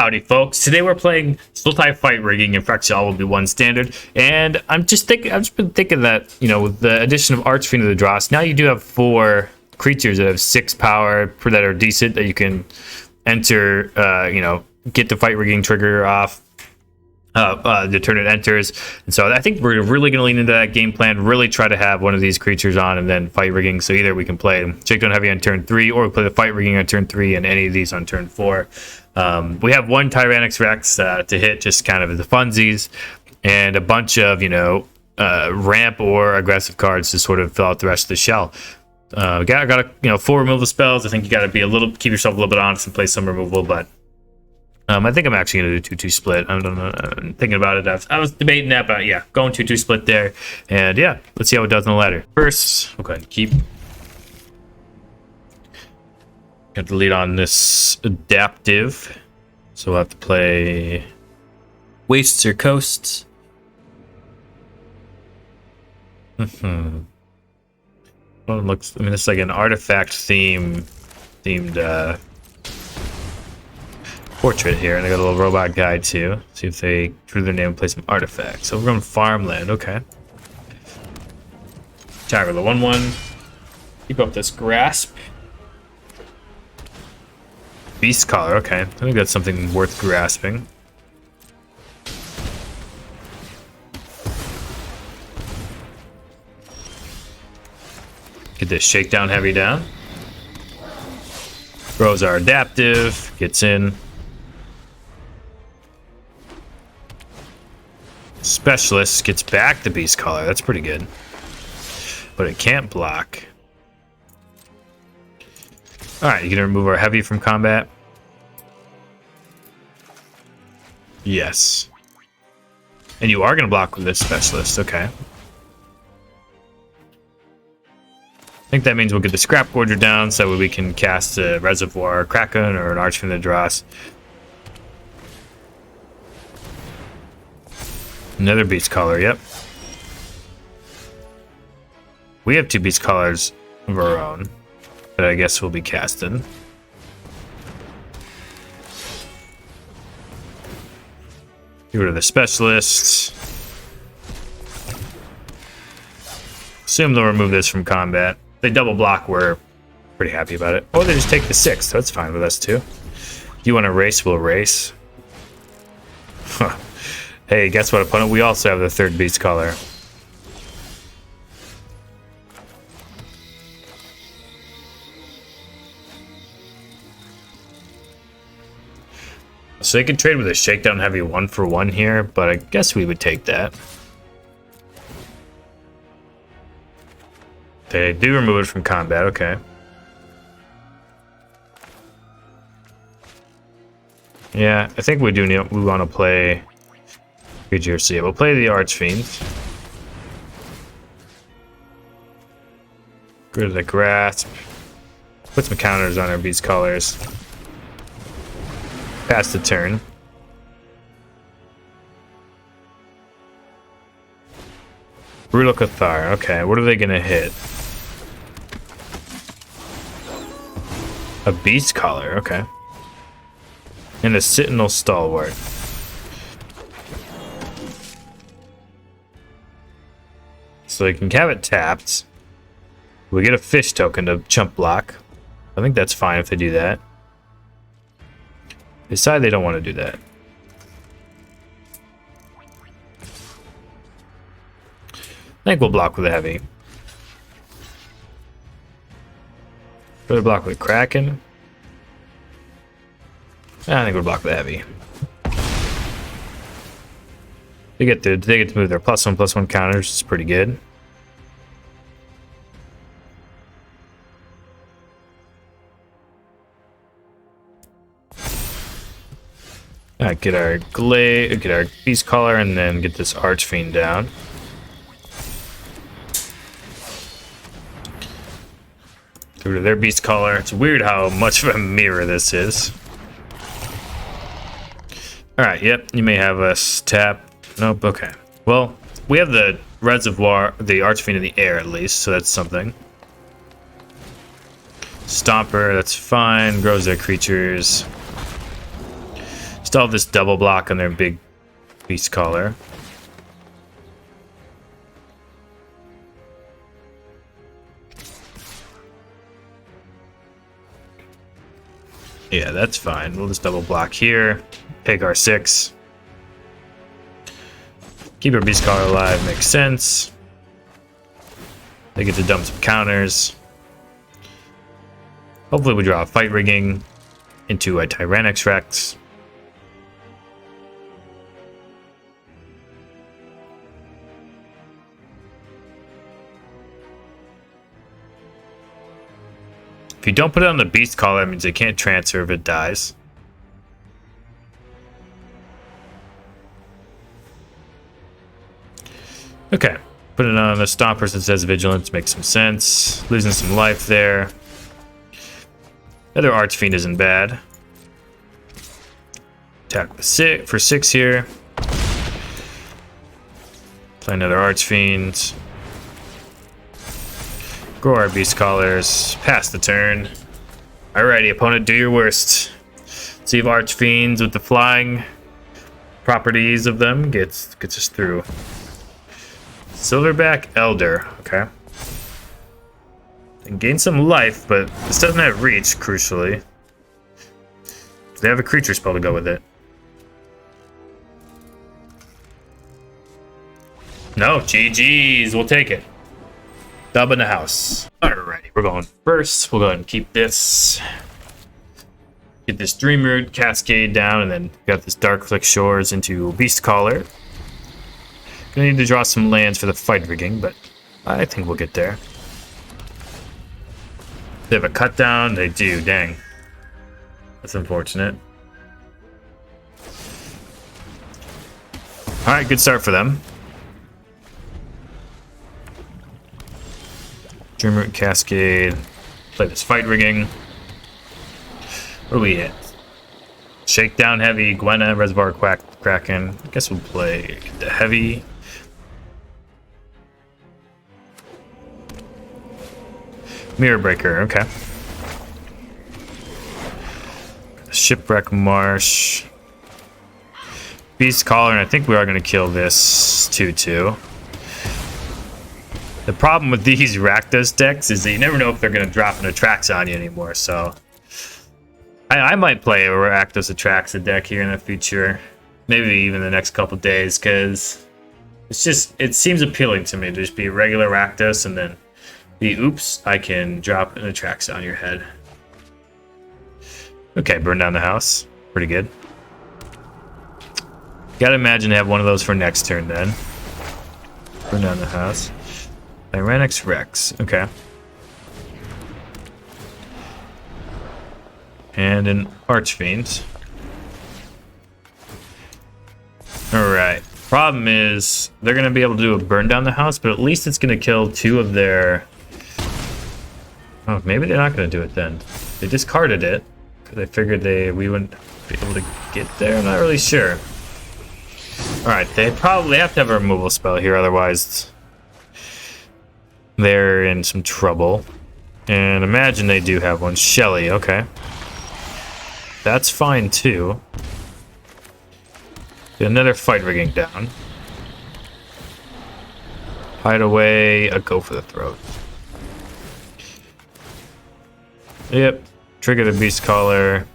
Howdy folks, today we're playing Sultai Fight Rigging and Phyrexia will be one standard, and I've just been thinking that, you know, with the addition of Archfiend of the Dross, now you do have 4 creatures that have 6 power that are decent that you can enter, you know, get the Fight Rigging trigger off the turn it enters. And so I think we're really going to lean into that game plan, really try to have one of these creatures on and then Fight Rigging. So either we can play Shakedown Heavy on turn 3 or we play the Fight Rigging on turn 3 and any of these on turn 4. We have one Tyrannix Rex to hit, just kind of the funsies, and a bunch of, you know, ramp or aggressive cards to sort of fill out the rest of the shell. Got 4 removal spells. I think you got to be keep yourself a little bit honest and play some removal, but I think I'm actually going to do 2-2 split. I don't know. I'm thinking about it. I was debating that, but yeah, going 2-2 split there. And yeah, let's see how it does on the ladder. First, okay, keep. Got to lead on this adaptive. So we'll have to play Wastes or Coasts. Well, it looks, I mean, it's like an artifact themed portrait here, and I got a little robot guide too. See if they drew their name and play some artifacts. So we're going farmland, okay. Tiger the 1/1. Keep up this grasp. Beast collar, okay. I think that's something worth grasping. Get this Shakedown Heavy down. Throws our adaptive, gets in. Specialist gets back the Beast Collar. That's pretty good. But it can't block. Alright, you gonna remove our heavy from combat? Yes. And you are gonna block with this Specialist, okay. I think that means we'll get the Scrap Gorger down so we can cast a Reservoir Kraken or an Archfiend of the Dross. Another Beast Collar, yep. We have 2 Beast Collars of our own, but I guess we'll be casting. Get rid of the Specialists. Assume they'll remove this from combat. They double block, we're pretty happy about it. Or they just take the 6, that's fine with us too. If you want to race, we'll race. Huh. Hey, guess what, opponent? We also have the 3rd Beast Collar. So they can trade with a Shakedown Heavy 1-for-1 here, but I guess we would take that. They do remove it from combat, okay. Yeah, I think we want to play creature. So yeah, we'll play the Archfiend. Go to the Grasp. Put some counters on our Beast Collars. Pass the turn. Brutal Cathar. Okay, what are they gonna hit? A Beast Collar, okay. And a Sentinel Stalwart. So you can have it tapped. We get a fish token to chump block. I think that's fine if they do that. They decide they don't want to do that. I think we'll block with a heavy. Go to block with Kraken. I think we'll block with a heavy. They get to move their +1/+1 counters. It's pretty good. Alright, get our Beast Collar, and then get this Archfiend down. Through to their Beast Collar. It's weird how much of a mirror this is. Alright, yep, you may have us tap. Nope, okay. Well, we have the Reservoir, the Archfiend in the air at least, so that's something. Stomper, that's fine. Grows their creatures. Still have this double block on their big beast caller. Yeah, that's fine. We'll just double block here. Take our 6. Keep our beast caller alive. Makes sense. They get to dump some counters. Hopefully we draw a Fight Rigging into a Tyrannix Rex. If you don't put it on the beast caller, that means they can't transfer if it dies. Okay, put it on the Stomper since it says Vigilance, makes some sense. Losing some life there. Other Archfiend isn't bad. Attack with for 6 here. Play another Archfiend. Grow our beast collars. Pass the turn. Alrighty, opponent, do your worst. See if Archfiends with the flying properties of them gets us through. Silverback Elder. Okay. And gain some life, but this doesn't have reach, crucially. They have a creature spell to go with it. No, GG's. We'll take it. Dub in the house. Alrighty, we're going first. We'll go ahead and keep this. Get this Dream Root Cascade down, and then got this Darkflick Shores into Beast Caller. Gonna need to draw some lands for the Fight Rigging, but I think we'll get there. They have a cut down. They do. Dang. That's unfortunate. Alright, good start for them. Dream Root Cascade. Play this Fight Rigging. What do we hit? Shakedown Heavy, Gwenna, Reservoir Kraken. I guess we'll play the Heavy. Mirror Breaker, okay. Shipwreck Marsh. Beast Caller, and I think we are going to kill this 2/2. The problem with these Rakdos decks is that you never know if they're going to drop an Atraxa on you anymore, so... I might play a Rakdos Atraxa deck here in the future. Maybe even the next couple days, because... it seems appealing to me to just be a regular Rakdos and then... oops, I can drop an Atraxa on your head. Okay, burn down the house. Pretty good. Gotta imagine to have one of those for next turn then. Burn down the house. Tyrannix Rex. Okay. And an Archfiend. Alright. Problem is, they're gonna be able to do a burn down the house, but at least it's gonna kill 2 of their... Oh, maybe they're not going to do it then. They discarded it because they figured we wouldn't be able to get there. I'm not really sure. Alright, they probably have to have a removal spell here, otherwise they're in some trouble. And imagine they do have one. Shelly, okay. That's fine too. Get another Fight Rigging down. Hide away, go for the throat. Yep. Trigger the Beast Caller.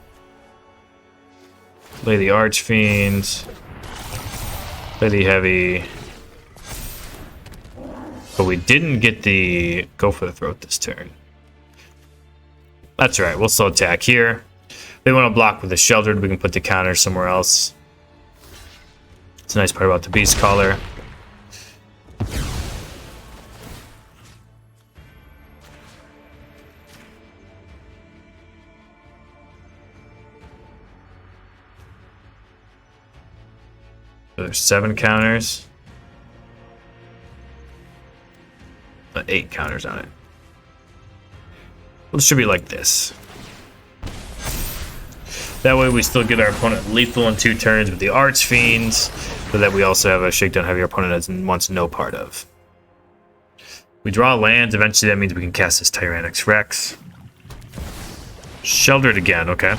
Play the Archfiend. Play the Heavy. But we didn't get the go for the throat this turn. That's right. We'll still attack here. If they want to block with the Sheltered, we can put the counter somewhere else. It's a nice part about the Beast Caller. So there's 7 counters. 8 counters on it. We'll distribute like this. That way we still get our opponent lethal in 2 turns with the Archfiends, so that we also have a Shakedown Heavy our opponent wants no part of. We draw lands, eventually that means we can cast this Tyrannix Rex. Sheltered again, okay.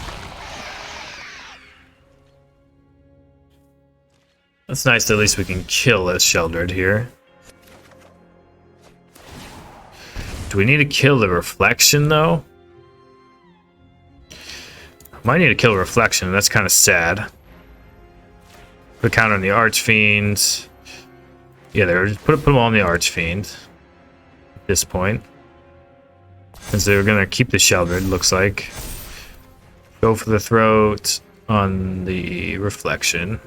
That's nice that at least we can kill this Sheldred here. Do we need to kill the Reflection, though? Might need to kill Reflection, that's kind of sad. Put a counter on the Archfiend. Yeah, there. Just put them all on the Archfiend. At this point. Because they're going to keep the Sheldred, looks like. Go for the throat on the Reflection.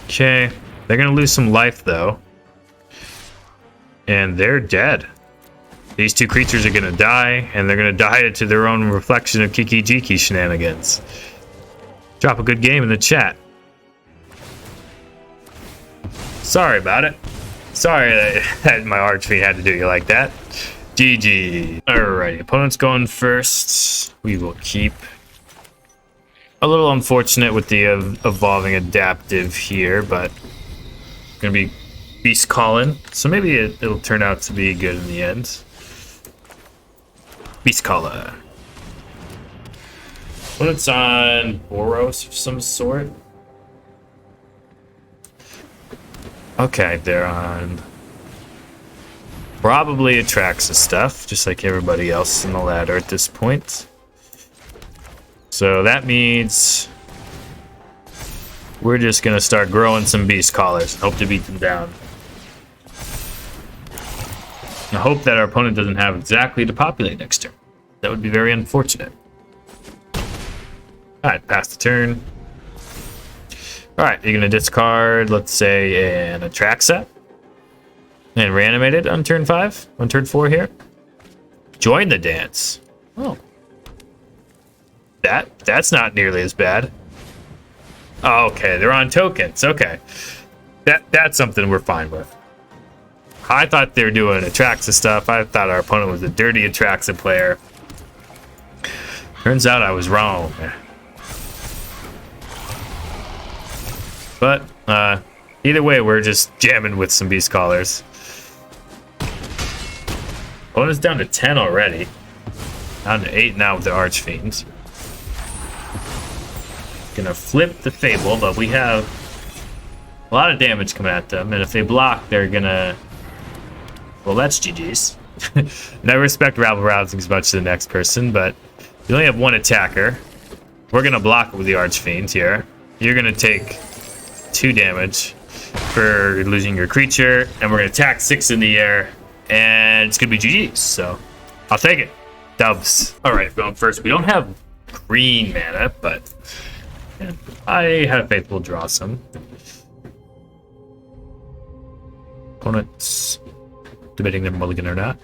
Okay, they're gonna lose some life though. And they're dead. These two creatures are gonna die, and they're gonna die to their own reflection of Kiki Jiki shenanigans. Drop a good game in the chat. Sorry about it. Sorry that my Archfiend had to do you like that. GG. Alrighty, opponent's going first. We will keep. A little unfortunate with the evolving adaptive here, but gonna be beast calling, so maybe it'll turn out to be good in the end. Beast caller. When it's on Boros of some sort. Okay, they're on probably Atraxa stuff, just like everybody else in the ladder at this point. So that means we're just gonna start growing some beast collars and hope to beat them down. I hope that our opponent doesn't have exactly to populate next turn. That would be very unfortunate. Alright, pass the turn. Alright, you're gonna discard, let's say, an Atraxa. And reanimate it on turn 5, on turn 4 here. Join the dance. Oh. That's not nearly as bad. Oh, okay, they're on tokens. Okay. That's something we're fine with. I thought they were doing Atraxa stuff. I thought our opponent was a dirty Atraxa player. Turns out I was wrong. But either way, we're just jamming with some beast callers. Opponent's down to 10 already. Down to 8 now with the Archfiends. Gonna flip the Fable, but we have a lot of damage coming at them, and if they block, they're gonna... Well, that's GG's. And I respect rabble rousing as much as the next person, but you only have one attacker. We're gonna block it with the Archfiend here. You're gonna take 2 damage for losing your creature, and we're gonna attack 6 in the air, and it's gonna be GG's, so I'll take it. Dubs. Alright, going first. We don't have green mana, but I have faith we'll draw some. Opponents debating their mulligan or not.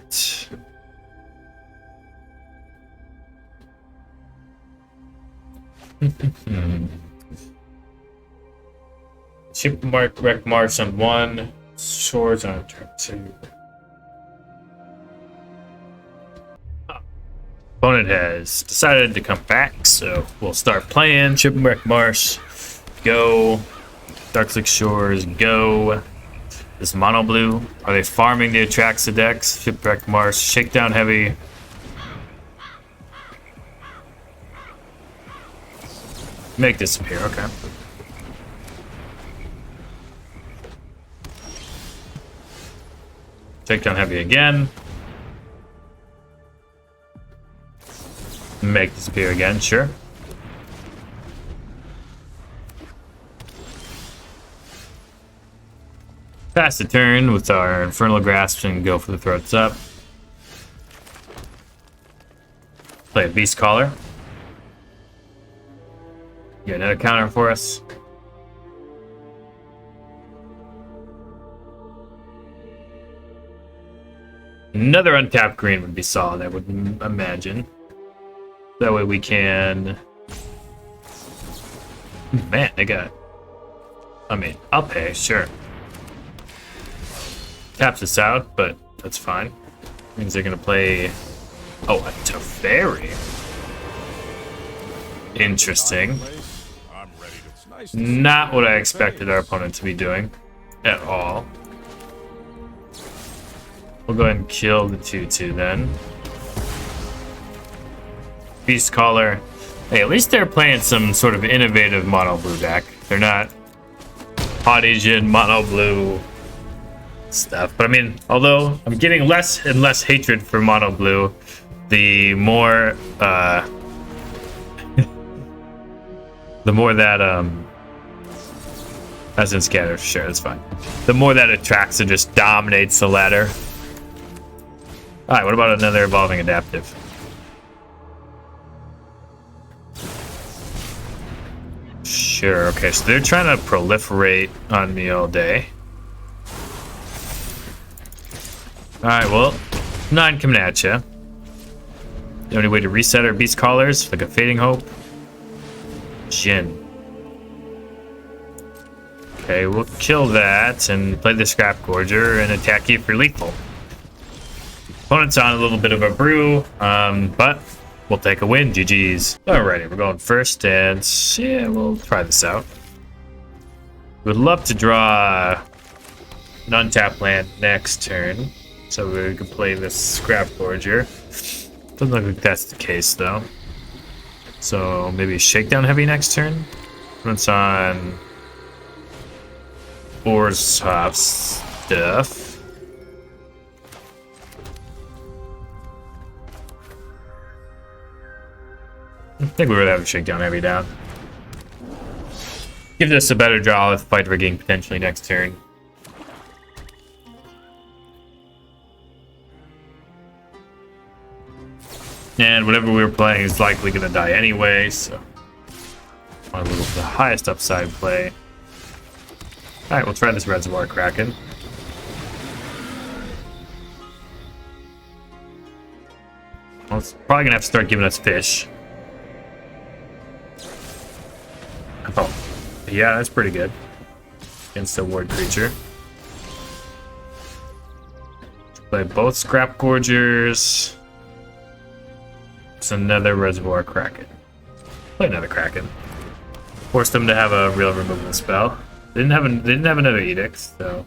Shipmark wreck Marsh on 1, Shores on turn 2. Opponent has decided to come back, so we'll start playing. Shipwreck Marsh, go. Darkslick Shores, go. This mono blue. Are they farming the Atraxa decks? Shipwreck Marsh, Shakedown Heavy. Make disappear, okay. Shakedown Heavy again. Make disappear again, sure. Pass the turn with our Infernal Grasp and go for the throats up. Play a Beast Caller. Get another counter for us. Another untapped green would be solid, I would imagine. That way we can... Man, they got... I mean, I'll pay, sure. Taps us out, but that's fine. Means they're gonna play... Oh, a Teferi. Interesting. Not what I expected our opponent to be doing. At all. We'll go ahead and kill the 2/2 then. Beast Caller. Hey, at least they're playing some sort of innovative mono blue deck. They're not hot Asian mono blue stuff. But I mean, although I'm getting less and less hatred for mono blue, the more the more that as in scatter, sure, that's fine. The more that attracts and just dominates the ladder. Alright, what about another evolving adaptive? Sure, okay, so they're trying to proliferate on me all day. Alright, well, 9 coming at ya. The only way to reset our beast callers, like a fading hope. Jin. Okay, we'll kill that and play the Scrap Gorger and attack you for lethal. Opponent's on a little bit of a brew, but we'll take a win. GG's. Alrighty, we're going first, and yeah, we'll try this out. Would love to draw an untapped land next turn, so we can play this Scrap Gorger. Doesn't look like that's the case, though. So maybe Shakedown Heavy next turn. Opponent's on Orzhov stuff. I think we would have a Shakedown Heavy down. Gives us a better draw with Fight Rigging potentially next turn. And whatever we were playing is likely going to die anyway, so I want to look for the highest upside play. Alright, we'll try this Reservoir Kraken. Well, it's probably going to have to start giving us fish. Oh, yeah, that's pretty good. Against a ward creature. Play both Scrap Gorgers. It's another Reservoir Kraken. Play another Kraken. Force them to have a real removal spell. They didn't have another Edict, so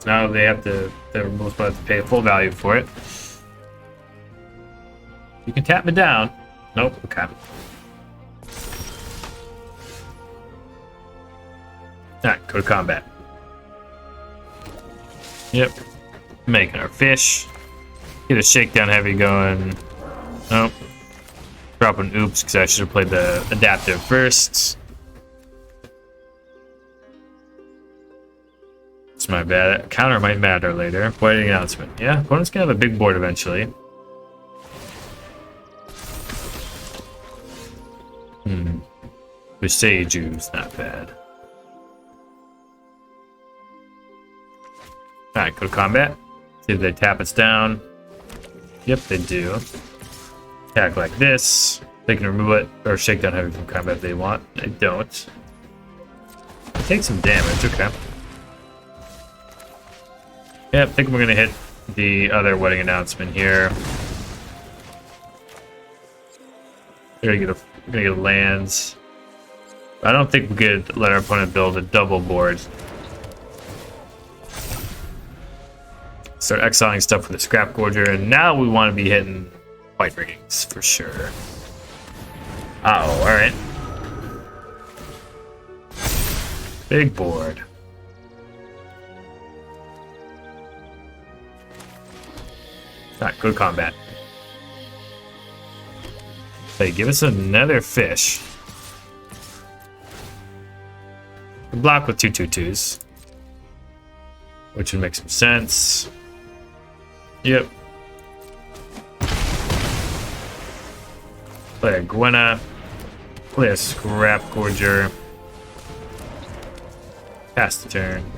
now they have to removal spell, have to pay full value for it. You can tap me down. Nope. Okay. Alright, go to combat. Yep. Making our fish. Get a Shakedown Heavy going. Nope. Drop an oops, because I should have played the adaptive first. It's my bad. Counter might matter later. Waiting announcement. Yeah, opponent's gonna have a big board eventually. Visaju's not bad. Alright, go to combat. See if they tap us down. Yep, they do. Attack like this. They can remove it or Shakedown Heavy from combat if they want. They don't. Take some damage, okay. Yep, I think we're gonna hit the other wedding announcement here. We're gonna get a lands. I don't think we could let our opponent build a double board. Start exiling stuff with the Scrap Gorger, and now we want to be hitting Fight Riggings for sure. Oh, alright. Big board. Alright, go to combat. Hey, give us another fish. Block with 2/2/2s, which would make some sense. Yep. Play a Gwenna. Play a Scrap Gorger. Pass the turn.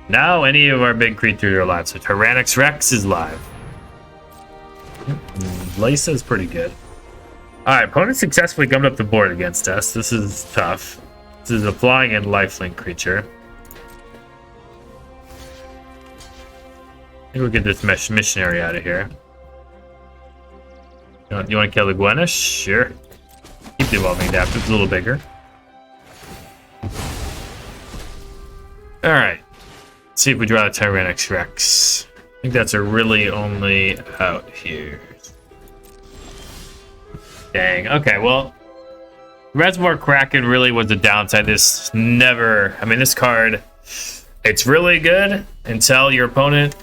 Now any of our big creatures are alive. So Tyrannix Rex is live. Lysa is pretty good. Alright, opponent successfully gummed up the board against us. This is tough. This is a flying and lifelink creature. I think we'll get this missionary out of here. You want to kill the Gwenna? Sure. Keep the evolving adaptive, it's a little bigger. Alright. see if we draw a Tyrannix Rex. I think that's a really only out here. Dang. Okay, well, Reservoir Kraken really was the downside. This never... I mean, this card, it's really good until your opponent...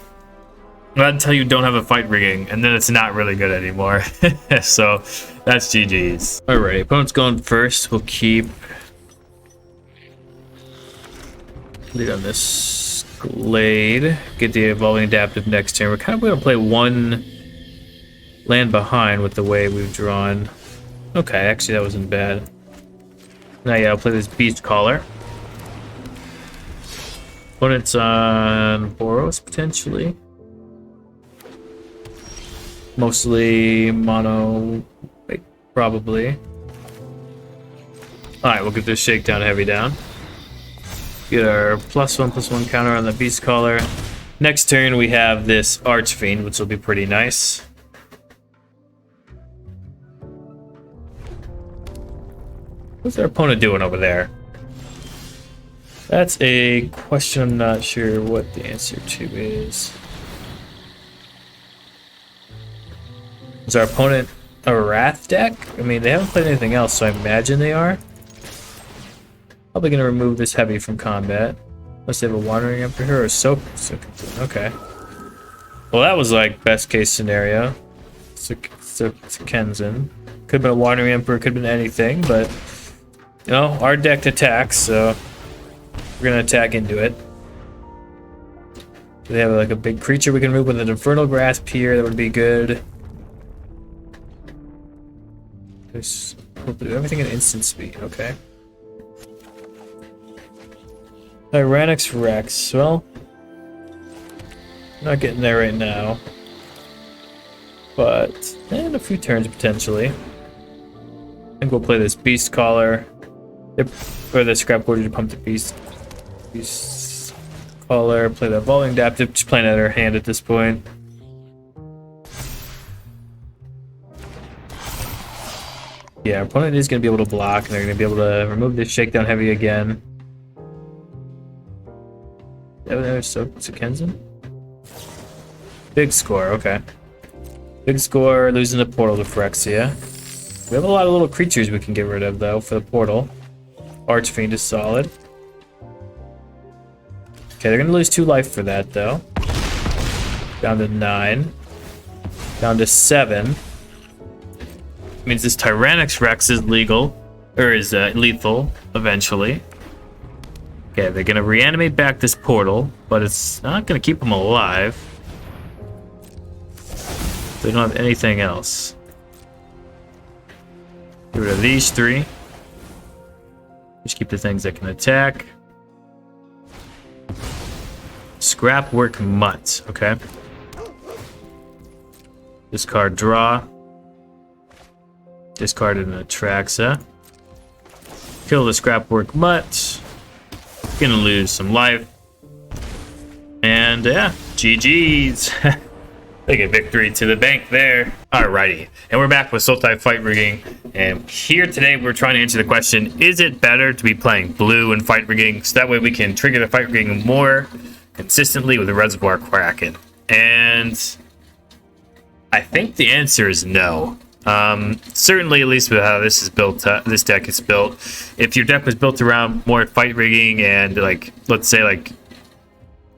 Not until you don't have a Fight Rigging, and then it's not really good anymore. So, that's GG's. Alright, opponent's going first. We'll keep... lead on this Glade. Get the Evolving Adaptive next turn. We're kind of going to play one land behind with the way we've drawn. Okay, actually that wasn't bad. Now yeah, I'll play this Beast Caller. Opponent's on Boros, potentially. Mostly mono, wait, probably. Alright, we'll get this Shakedown Heavy down. Get our +1/+1 counter on the Beast Caller. Next turn we have this Archfiend, which will be pretty nice. What's our opponent doing over there? That's a question I'm not sure what the answer to is. Is our opponent a Wrath deck? I mean, they haven't played anything else, so I imagine they are. Probably going to remove this heavy from combat. Unless they have a Wandering Emperor or a Soak. Okay. Well, that was like best case scenario. Kenzen. Could have been a Wandering Emperor, could have been anything, but... You know, our deck attacks, so... We're going to attack into it. Do they have like a big creature we can move with an Infernal Grasp here? That would be good. We'll do everything at instant speed, okay. Tyrannix Rex, well, not getting there right now, but in a few turns potentially. I think we'll play this Beast Caller, or the Scrap Quarter to pump the Beast Caller, play the Evolving Adaptive, just playing out our hand at this point. Yeah, our opponent is going to be able to block, and they're going to be able to remove this Shakedown Heavy again. So Kenzen? Big score, okay. Big score, losing the portal to Phyrexia. We have a lot of little creatures we can get rid of, though, for the portal. Archfiend is solid. Okay, they're going to lose 2 life for that, though. Down to 9. Down to 7. Means this Tyrannix Rex is legal, or is lethal, eventually. Okay, they're gonna reanimate back this portal, but it's not gonna keep them alive. They don't have anything else. Get rid of these 3. Just keep the things that can attack. Scrapwork Mutt, okay. Discard draw. Discard an Atraxa. Kill the Scrapwork Mutt. Gonna lose some life. And yeah, GG's. They get victory to the bank there. Alrighty, and we're back with Sultai Fight Rigging. And here today we're trying to answer the question, is it better to be playing blue and Fight Rigging so that way we can trigger the Fight Rigging more consistently with the Reservoir Kraken? And I think the answer is no. Certainly, at least with how this is built, this deck is built. If your deck was built around more Fight Rigging and, like, let's say, like,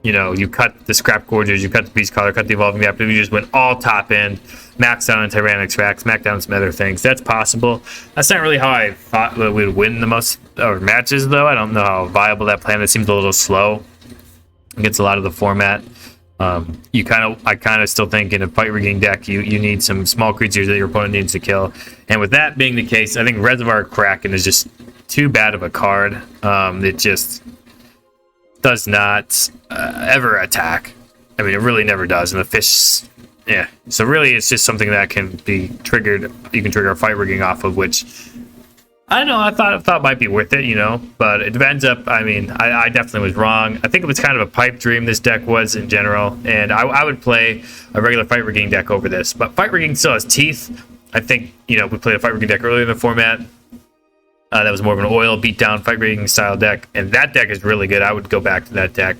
you know, you cut the Scrap Gorgers, you cut the Beast Caller, cut the Evolving Adaptive, you just went all top end, maxed out on Tyrannix Rex, maxed out on some other things. That's possible. That's not really how I thought we would win the most matches, though. I don't know how viable that plan is. It seems a little slow against a lot of the format. I kind of still think in a Fight Rigging deck you need some small creatures that your opponent needs to kill, and with that being the case, I think Reservoir Kraken is just too bad of a card. It just does not ever attack. I mean, it really never does, and the fish, yeah. So really, it's just something that can be triggered. You can trigger a Fight Rigging off of, which I don't know. I thought might be worth it, you know, but it ends up. I mean, I definitely was wrong. I think it was kind of a pipe dream this deck was in general, and I would play a regular Fight Rigging deck over this. But Fight Rigging still has teeth. I think, you know, we played a Fight Rigging deck earlier in the format. That was more of an oil beatdown fight rigging style deck, and that deck is really good. I would go back to that deck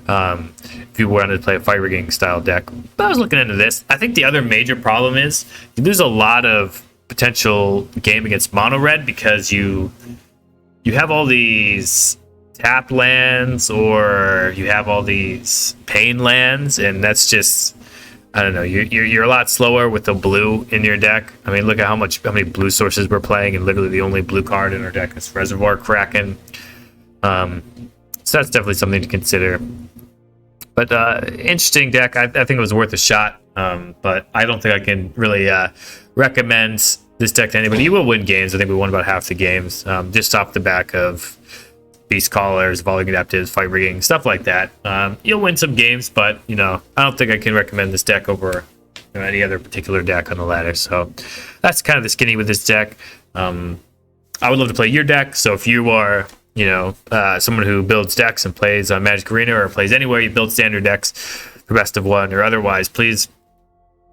if you wanted to play a fight rigging style deck. But I was looking into this. I think the other major problem is you lose a lot of potential game against mono red because you have all these tap lands or you have all these pain lands, and that's just, I don't know. You're a lot slower with the blue in your deck. I mean, look at how many blue sources we're playing, and literally the only blue card in our deck is Reservoir Kraken. So that's definitely something to consider. But interesting deck. I think it was worth a shot. But I don't think I can really recommend this deck to anybody. You will win games. I think we won about half the games just off the back of Beast Callers, Volley Adaptives, Fight Rigging, stuff like that. You'll win some games, but I don't think I can recommend this deck over any other particular deck on the ladder. So that's kind of the skinny with this deck. I would love to play your deck. So if you are someone who builds decks and plays on Magic Arena or plays anywhere you build standard decks for best of one or otherwise, please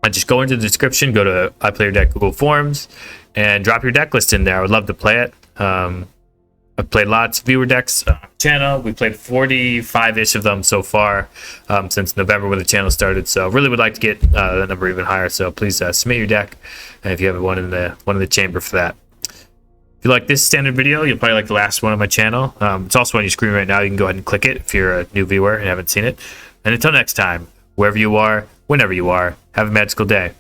just go into the description, go to I Play Your Deck Google Forms, and drop your deck list in there. I would love to play it. I've played lots of viewer decks on the channel. We played 45-ish of them so far since November when the channel started. So really would like to get that number even higher. So please submit your deck, and if you have one in the chamber for that. If you like this standard video, you'll probably like the last one on my channel. It's also on your screen right now. You can go ahead and click it if you're a new viewer and haven't seen it. And until next time, wherever you are, whenever you are, have a magical day.